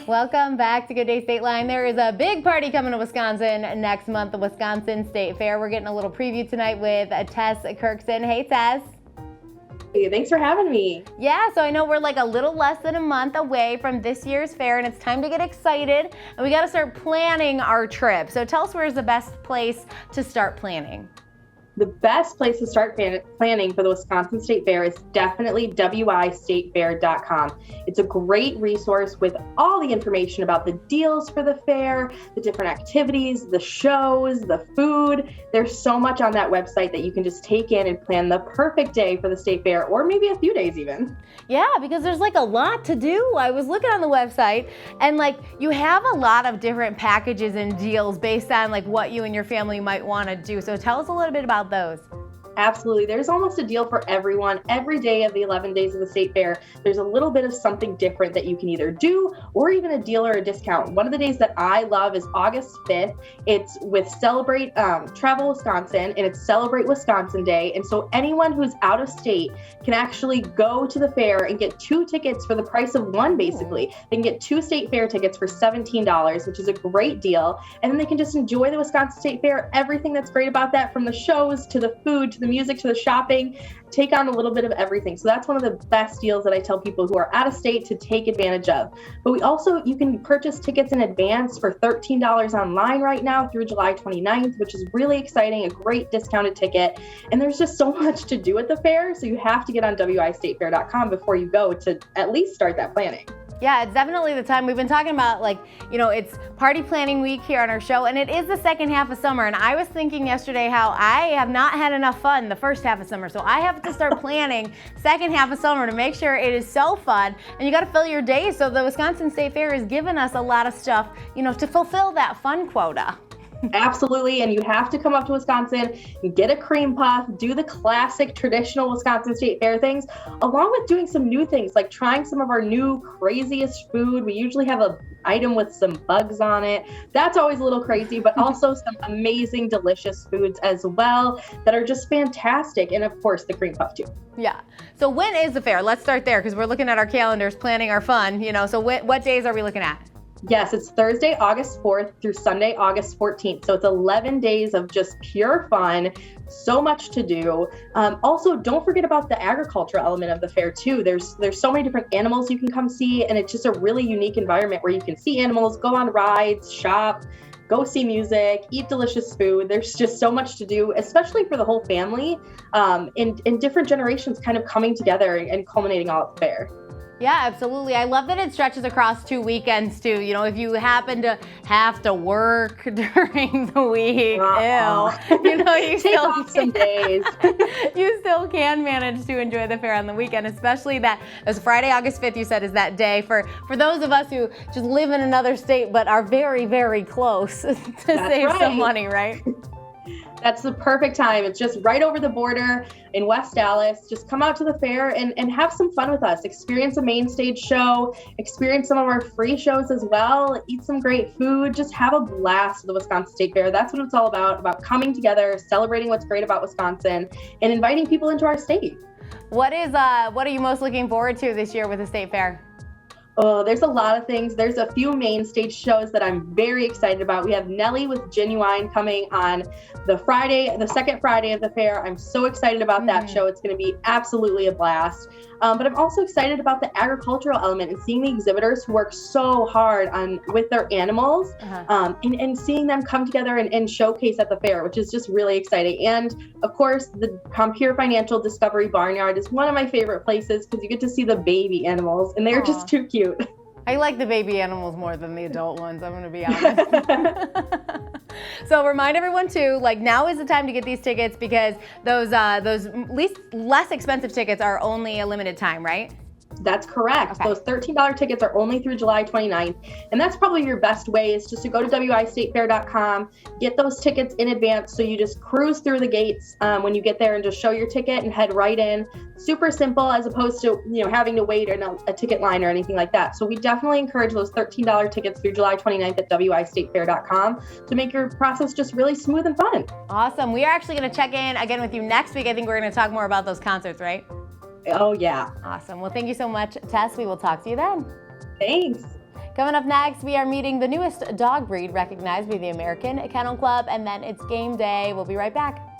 Welcome back to Good Day State Line. There is a big party coming to Wisconsin next month, the Wisconsin State Fair. We're getting a little preview tonight with Tess Kirkson. Hey, Tess. Hey, thanks for having me. Yeah, so I know we're like a little less than a month away from this year's fair, and it's time to get excited, and we got to start planning our trip. So tell us, where's the best place to start planning? The best place to start planning for the Wisconsin State Fair is definitely wistatefair.com. It's a great resource with all the information about the deals for the fair, the different activities, the shows, the food. There's so much on that website that you can just take in and plan the perfect day for the State Fair, or maybe a few days even. Yeah, because there's like a lot to do. I was looking on the website, and like you have a lot of different packages and deals based on like what you and your family might want to do. So tell us a little bit about those. Absolutely. There's almost a deal for everyone. Every day of the 11 days of the State Fair, there's a little bit of something different that you can either do or even a deal or a discount. One of the days that I love is August 5th. It's with Celebrate Travel Wisconsin, and it's Celebrate Wisconsin Day. And so anyone who's out of state can actually go to the fair and get 2 tickets for the price of one, basically. They can get 2 State Fair tickets for $17, which is a great deal. And then they can just enjoy the Wisconsin State Fair, everything that's great about that, from the shows to the food to the music to the shopping, take on a little bit of everything. So that's one of the best deals that I tell people who are out of state to take advantage of. But you can purchase tickets in advance for $13 online right now through July 29th, which is really exciting, a great discounted ticket. And there's just so much to do at the fair, so you have to get on wistatefair.com before you go to at least start that planning. Yeah, it's definitely the time. We've been talking about, like, you know, it's party planning week here on our show, and it is the second half of summer. And I was thinking yesterday how I have not had enough fun the first half of summer. So I have to start planning second half of summer to make sure it is so fun. And you got to fill your days. So the Wisconsin State Fair has given us a lot of stuff, you know, to fulfill that fun quota. Absolutely. And you have to come up to Wisconsin and get a cream puff, do the classic traditional Wisconsin State Fair things, along with doing some new things, like trying some of our new craziest food. We usually have an item with some bugs on it. That's always a little crazy, but also some amazing, delicious foods as well that are just fantastic. And of course, the cream puff too. Yeah. So when is the fair? Let's start there, because we're looking at our calendars, planning our fun, you know, so what days are we looking at? Yes, it's Thursday, August 4th through Sunday, August 14th. So it's 11 days of just pure fun, so much to do. Also, don't forget about the agricultural element of the fair too. There's so many different animals you can come see, and it's just a really unique environment where you can see animals, go on rides, shop, go see music, eat delicious food. There's just so much to do, especially for the whole family, in different generations kind of coming together and culminating all at the fair. Yeah, absolutely. I love that it stretches across 2 weekends too. You know, if you happen to have to work during the week, you know, you take still off some days. You still can manage to enjoy the fair on the weekend, especially that as Friday, August 5th, you said, is that day for those of us who just live in another state but are very, very close to save some money, right? That's the perfect time. It's just right over the border in West Dallas. Just come out to the fair and have some fun with us. Experience a main stage show, experience some of our free shows as well, eat some great food, just have a blast at the Wisconsin State Fair. That's what it's all about coming together, celebrating what's great about Wisconsin, and inviting people into our state. What are you most looking forward to this year with the State Fair? Oh, there's a lot of things. There's a few main stage shows that I'm very excited about. We have Nelly with Genuine coming on the second Friday of the fair. I'm so excited about that show. It's going to be absolutely a blast. But I'm also excited about the agricultural element and seeing the exhibitors who work so hard with their animals, and seeing them come together and showcase at the fair, which is just really exciting. And of course, the Compeer Financial Discovery Barnyard is one of my favorite places because you get to see the baby animals, and they're just too cute. I like the baby animals more than the adult ones, I'm going to be honest. So remind everyone too, like, now is the time to get these tickets, because those less expensive tickets are only a limited time, right? That's correct. Okay. Those $13 tickets are only through July 29th. And that's probably your best way, is just to go to wistatefair.com, get those tickets in advance. So you just cruise through the gates when you get there and just show your ticket and head right in. Super simple, as opposed to, having to wait in a ticket line or anything like that. So we definitely encourage those $13 tickets through July 29th at wistatefair.com to make your process just really smooth and fun. Awesome. We are actually going to check in again with you next week. I think we're going to talk more about those concerts, right? Oh, yeah. Awesome. Well, thank you so much, Tess. We will talk to you then. Thanks. Coming up next, we are meeting the newest dog breed recognized by the American Kennel Club, and then it's game day. We'll be right back.